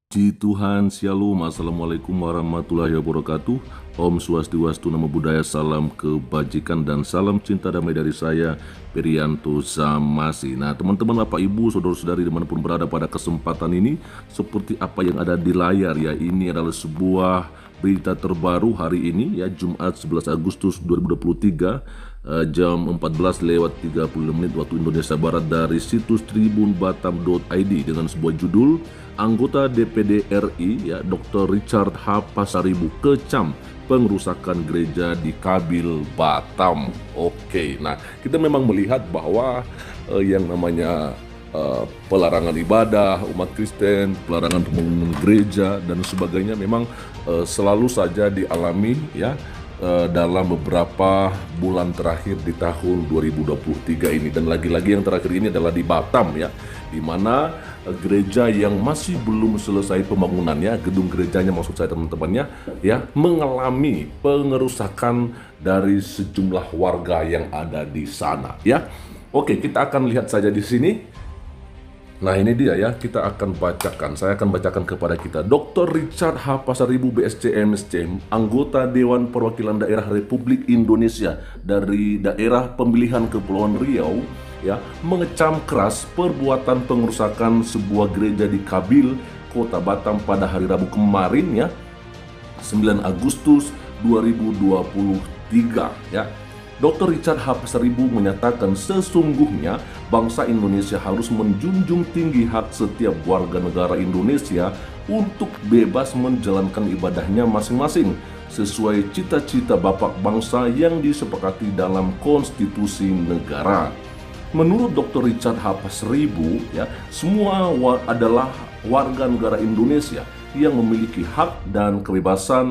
Puji Tuhan, Shalom, Assalamualaikum warahmatullahi wabarakatuh. Om Swastiastu, Namo Buddhaya, salam kebajikan dan salam cinta damai dari saya, Perianto Zamasi. Nah teman-teman, Bapak Ibu, Saudara-saudari dimanapun berada pada kesempatan ini, seperti apa yang ada di layar ya, ini adalah sebuah berita terbaru hari ini ya, Jumat 11 Agustus 2023, jam 14:30 waktu Indonesia Barat, dari situs tribunbatam.id dengan sebuah judul anggota DPD RI ya Dr. Richard H. Pasaribu kecam pengerusakan gereja di Kabil, Batam. Oke, nah kita memang melihat bahwa yang namanya pelarangan ibadah umat Kristen, pelarangan pembangunan gereja dan sebagainya memang selalu saja dialami ya dalam beberapa bulan terakhir di tahun 2023 ini, dan lagi-lagi yang terakhir ini adalah di Batam ya, di mana gereja yang masih belum selesai pembangunannya, gedung gerejanya maksud saya teman-temannya ya, mengalami pengerusakan dari sejumlah warga yang ada di sana ya. Oke, kita akan lihat saja di sini. Nah ini dia ya, kita akan bacakan, saya akan bacakan kepada kita. Dr. Richard H. Pasaribu BSc MSc, anggota Dewan Perwakilan Daerah Republik Indonesia dari daerah pemilihan Kepulauan Riau ya, mengecam keras perbuatan pengerusakan sebuah gereja di Kabil, Kota Batam pada hari Rabu kemarin ya, 9 Agustus 2023 ya. Dr. Richard H. Pasaribu menyatakan sesungguhnya bangsa Indonesia harus menjunjung tinggi hak setiap warga negara Indonesia untuk bebas menjalankan ibadahnya masing-masing sesuai cita-cita Bapak bangsa yang disepakati dalam konstitusi negara. Menurut Dr. Richard H. Pasaribu ya, semua adalah warga negara Indonesia yang memiliki hak dan kebebasan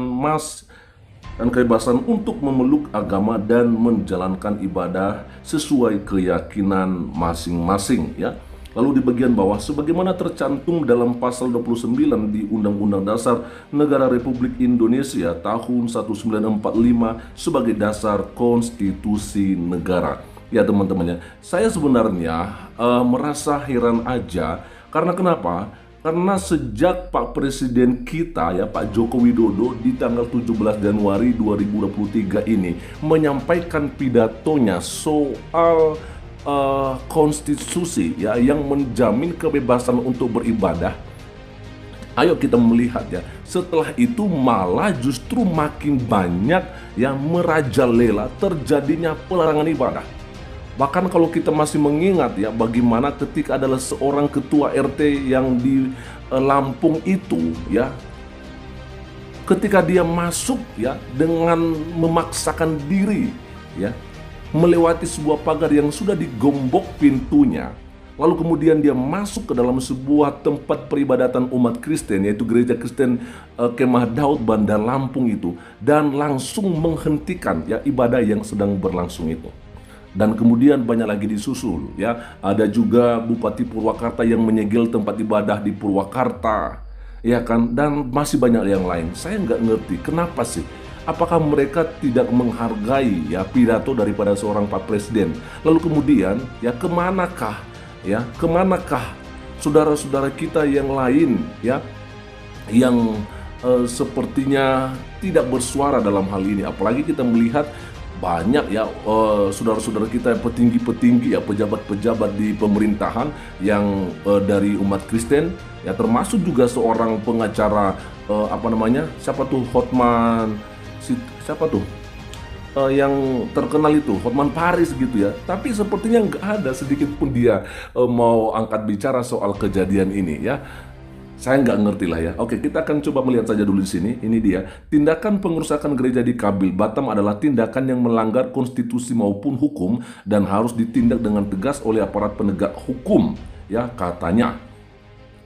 untuk memeluk agama dan menjalankan ibadah sesuai keyakinan masing-masing ya. Lalu di bagian bawah, sebagaimana tercantum dalam pasal 29 di Undang-Undang Dasar Negara Republik Indonesia tahun 1945 sebagai dasar konstitusi negara. Ya teman-temannya, saya sebenarnya merasa heran aja, karena kenapa? Karena sejak Pak Presiden kita ya, Pak Joko Widodo di tanggal 17 Januari 2023 ini menyampaikan pidatonya soal konstitusi ya, yang menjamin kebebasan untuk beribadah. Ayo kita melihat ya, setelah itu malah justru makin banyak yang merajalela terjadinya pelarangan ibadah. Bahkan kalau kita masih mengingat ya, bagaimana ketika adalah seorang ketua RT yang di Lampung itu ya, ketika dia masuk ya dengan memaksakan diri ya, melewati sebuah pagar yang sudah digembok pintunya, lalu kemudian dia masuk ke dalam sebuah tempat peribadatan umat Kristen, yaitu Gereja Kristen Kemah Daud Bandar Lampung itu, dan langsung menghentikan ya ibadah yang sedang berlangsung itu. Dan kemudian banyak lagi disusul ya, ada juga Bupati Purwakarta yang menyegel tempat ibadah di Purwakarta ya kan, dan masih banyak yang lain. Saya nggak ngerti kenapa sih, apakah mereka tidak menghargai ya pidato daripada seorang Pak Presiden. Lalu kemudian ya kemanakah saudara-saudara kita yang lain ya, yang sepertinya tidak bersuara dalam hal ini. Apalagi kita melihat banyak ya saudara-saudara kita, petinggi-petinggi ya, pejabat-pejabat di pemerintahan yang dari umat Kristen ya, termasuk juga seorang pengacara yang terkenal itu, Hotman Paris gitu ya. Tapi sepertinya nggak ada sedikit pun dia mau angkat bicara soal kejadian ini ya. Saya nggak ngerti lah ya. Oke, kita akan coba melihat saja dulu di sini. Ini dia. Tindakan pengerusakan gereja di Kabil, Batam adalah tindakan yang melanggar konstitusi maupun hukum dan harus ditindak dengan tegas oleh aparat penegak hukum, ya katanya.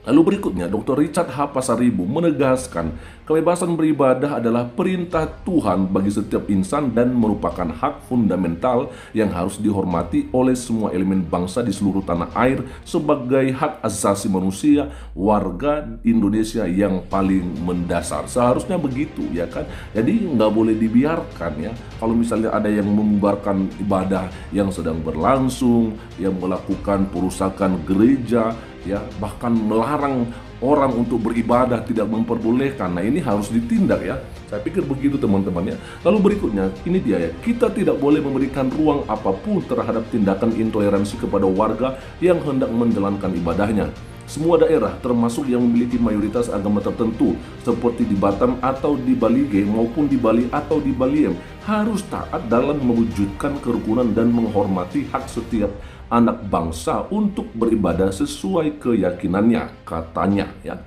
Lalu berikutnya, Dr. Richard H. Pasaribu menegaskan kebebasan beribadah adalah perintah Tuhan bagi setiap insan dan merupakan hak fundamental yang harus dihormati oleh semua elemen bangsa di seluruh tanah air sebagai hak asasi manusia warga Indonesia yang paling mendasar. Seharusnya begitu ya kan. Jadi nggak boleh dibiarkan ya, kalau misalnya ada yang membubarkan ibadah yang sedang berlangsung, yang melakukan perusakan gereja ya, bahkan melarang orang untuk beribadah, tidak memperbolehkan. Nah, ini harus ditindak ya. Saya pikir begitu teman-teman ya. Lalu berikutnya, ini dia ya. Kita tidak boleh memberikan ruang apapun terhadap tindakan intoleransi kepada warga yang hendak menjalankan ibadahnya. Semua daerah, termasuk yang memiliki mayoritas agama tertentu, seperti di Batam atau di Bali G maupun di Bali atau di Baliem, harus taat dalam mewujudkan kerukunan dan menghormati hak setiap anak bangsa untuk beribadah sesuai keyakinannya, katanya ya.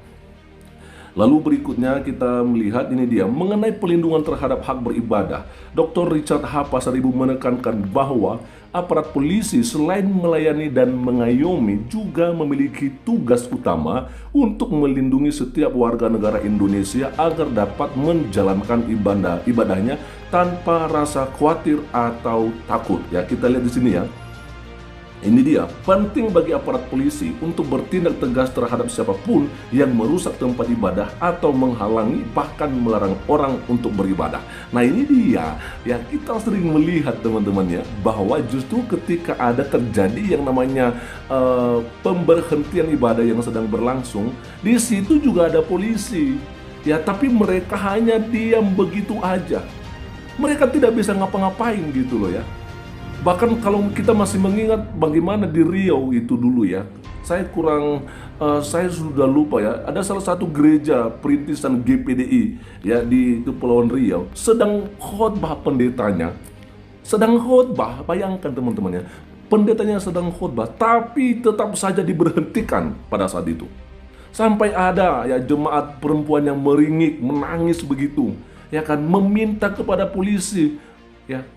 Lalu berikutnya kita melihat ini dia mengenai pelindungan terhadap hak beribadah. Dr. Richard H. Pasaribu menekankan bahwa aparat polisi selain melayani dan mengayomi juga memiliki tugas utama untuk melindungi setiap warga negara Indonesia agar dapat menjalankan ibadahnya tanpa rasa khawatir atau takut. Ya, kita lihat di sini ya. Ini dia, penting bagi aparat polisi untuk bertindak tegas terhadap siapapun yang merusak tempat ibadah atau menghalangi bahkan melarang orang untuk beribadah. Nah, ini dia, ya kita sering melihat teman-teman ya, bahwa justru ketika ada terjadi yang namanya pemberhentian ibadah yang sedang berlangsung, di situ juga ada polisi. Ya, tapi mereka hanya diam begitu aja. Mereka tidak bisa ngapa-ngapain gitu loh ya. Bahkan kalau kita masih mengingat bagaimana di Riau itu dulu ya, saya sudah lupa ya, ada salah satu gereja perintisan GPDI ya di Kepulauan Riau, sedang khotbah pendetanya, bayangkan teman-teman ya, pendetanya sedang khotbah, tapi tetap saja diberhentikan pada saat itu. Sampai ada ya jemaat perempuan yang meringik, menangis begitu, ya kan, meminta kepada polisi, ya.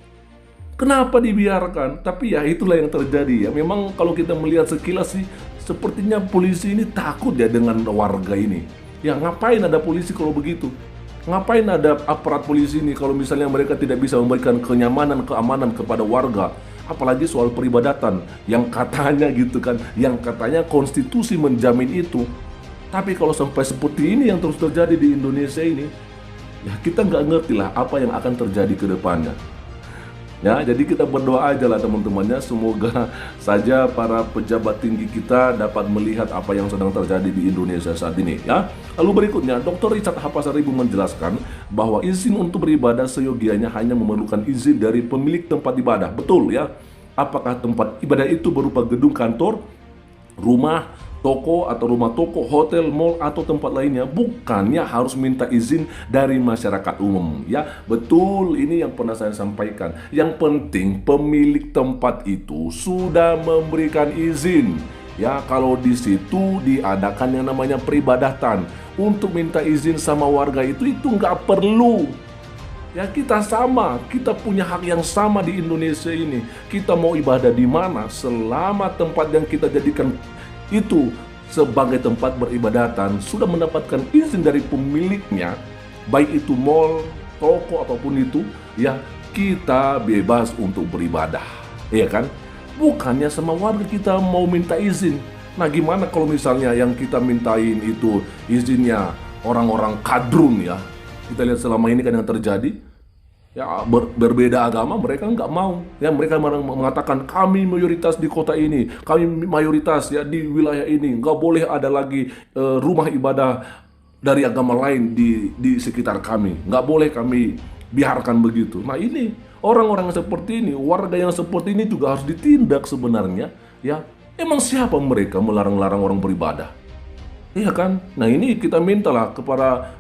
Kenapa dibiarkan? Tapi ya itulah yang terjadi ya. Memang kalau kita melihat sekilas sih, sepertinya polisi ini takut ya dengan warga ini. Ya ngapain ada polisi kalau begitu? Ngapain ada aparat polisi ini kalau misalnya mereka tidak bisa memberikan kenyamanan, keamanan kepada warga? Apalagi soal peribadatan yang katanya gitu kan, yang katanya konstitusi menjamin itu. Tapi kalau sampai seperti ini yang terus terjadi di Indonesia ini, ya kita nggak ngerti lah apa yang akan terjadi ke depannya. Ya, jadi kita berdoa aja lah teman-temannya, semoga saja para pejabat tinggi kita dapat melihat apa yang sedang terjadi di Indonesia saat ini ya. Lalu berikutnya, Dr. Richard H. Pasaribu menjelaskan bahwa izin untuk beribadah seyogianya hanya memerlukan izin dari pemilik tempat ibadah. Betul ya. Apakah tempat ibadah itu berupa gedung kantor, rumah, toko atau rumah toko, hotel, mall atau tempat lainnya, bukannya harus minta izin dari masyarakat umum ya. Betul, ini yang pernah saya sampaikan. Yang penting pemilik tempat itu sudah memberikan izin ya. Kalau di situ diadakan yang namanya peribadatan, untuk minta izin sama warga itu nggak perlu. Ya, kita sama, kita punya hak yang sama di Indonesia ini. Kita mau ibadah di mana, selama tempat yang kita jadikan itu sebagai tempat beribadatan sudah mendapatkan izin dari pemiliknya, baik itu mall, toko ataupun itu, ya kita bebas untuk beribadah, ya kan? Bukannya sama warga kita mau minta izin. Nah, gimana kalau misalnya yang kita mintain itu izinnya orang-orang kadrun ya? Kita lihat selama ini kan yang terjadi. Ya, berbeda agama mereka nggak mau ya, mereka mengatakan kami mayoritas di kota ini, kami mayoritas ya di wilayah ini, nggak boleh ada lagi rumah ibadah dari agama lain di sekitar kami, nggak boleh kami biarkan begitu. Nah, ini orang-orang seperti ini, warga yang seperti ini juga harus ditindak sebenarnya ya. Emang siapa mereka melarang-larang orang beribadah? Iya kan? Nah, ini kita mintalah kepada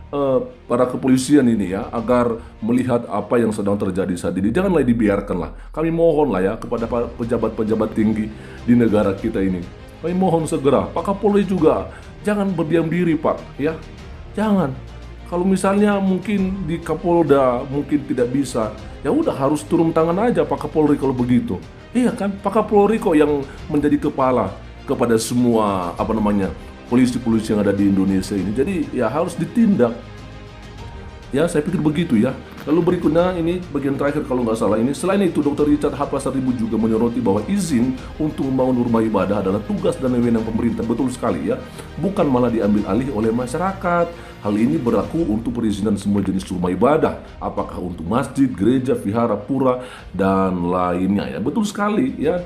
para kepolisian ini ya, agar melihat apa yang sedang terjadi saat ini. Janganlah dibiarkanlah. Kami mohonlah ya kepada pejabat-pejabat tinggi di negara kita ini. Kami mohon segera, Pak Kapolri juga jangan berdiam diri, Pak, ya. Jangan. Kalau misalnya mungkin di Kapolda mungkin tidak bisa, ya udah harus turun tangan aja Pak Kapolri kalau begitu. Iya kan? Pak Kapolri kok yang menjadi kepala kepada semua polisi-polisi yang ada di Indonesia ini. Jadi ya harus ditindak. Ya, saya pikir begitu ya. Lalu berikutnya ini bagian terakhir kalau nggak salah ini. Selain itu, Dr. Richard H. Pasaribu juga menyoroti bahwa izin untuk membangun rumah ibadah adalah tugas dan wewenang pemerintah. Betul sekali ya. Bukan malah diambil alih oleh masyarakat. Hal ini berlaku untuk perizinan semua jenis rumah ibadah. Apakah untuk masjid, gereja, vihara, pura, dan lainnya ya. Betul sekali ya.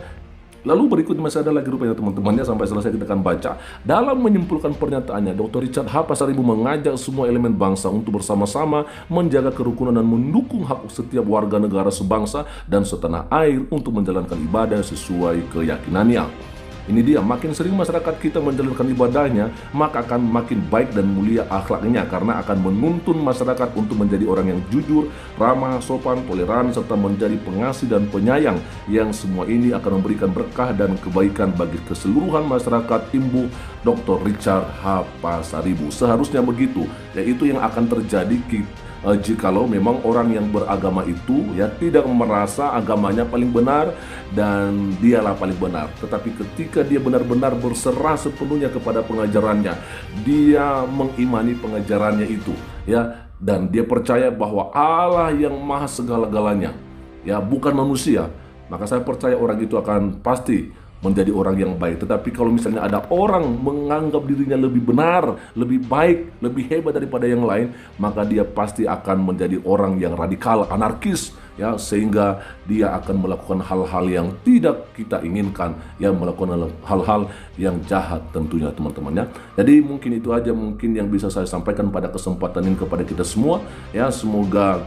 Lalu berikutnya masih ada lagi rupanya teman-temannya, sampai selesai kita akan baca. Dalam menyimpulkan pernyataannya, Dr. Richard H. Pasaribu mengajak semua elemen bangsa untuk bersama-sama menjaga kerukunan dan mendukung hak setiap warga negara sebangsa dan setanah air untuk menjalankan ibadah sesuai keyakinannya. Ini dia, makin sering masyarakat kita menjalankan ibadahnya, maka akan makin baik dan mulia akhlaknya, karena akan menuntun masyarakat untuk menjadi orang yang jujur, ramah, sopan, toleran, serta menjadi pengasih dan penyayang, yang semua ini akan memberikan berkah dan kebaikan bagi keseluruhan masyarakat. Imbu Dr. Richard H. Pasaribu. Seharusnya begitu, yaitu yang akan terjadi jikalau memang orang yang beragama itu ya tidak merasa agamanya paling benar dan dialah paling benar, tetapi ketika dia benar-benar berserah sepenuhnya kepada pengajarannya, dia mengimani pengajarannya itu ya, dan dia percaya bahwa Allah yang maha segala-galanya ya, bukan manusia, maka saya percaya orang itu akan pasti menjadi orang yang baik. Tetapi kalau misalnya ada orang menganggap dirinya lebih benar, lebih baik, lebih hebat daripada yang lain, maka dia pasti akan menjadi orang yang radikal, anarkis ya, sehingga dia akan melakukan hal-hal yang tidak kita inginkan, ya, melakukan hal-hal yang jahat tentunya teman-teman ya. Jadi mungkin itu aja mungkin yang bisa saya sampaikan pada kesempatan ini kepada kita semua ya. Semoga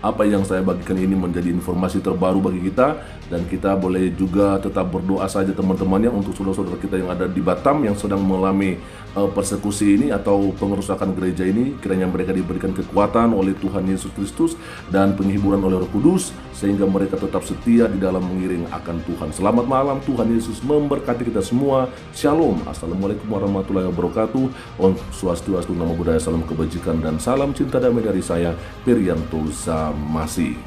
apa yang saya bagikan ini menjadi informasi terbaru bagi kita, dan kita boleh juga tetap berdoa saja teman-temannya untuk saudara-saudara kita yang ada di Batam yang sedang mengalami persekusi ini atau pengerusakan gereja ini. Kiranya mereka diberikan kekuatan oleh Tuhan Yesus Kristus dan penghiburan oleh Roh Kudus, sehingga mereka tetap setia di dalam mengiring akan Tuhan. Selamat malam, Tuhan Yesus memberkati kita semua. Shalom. Assalamualaikum warahmatullahi wabarakatuh. Om Swastiastu, Namo Buddhaya, salam kebajikan dan salam cinta damai dari saya, Perianto Zamasi.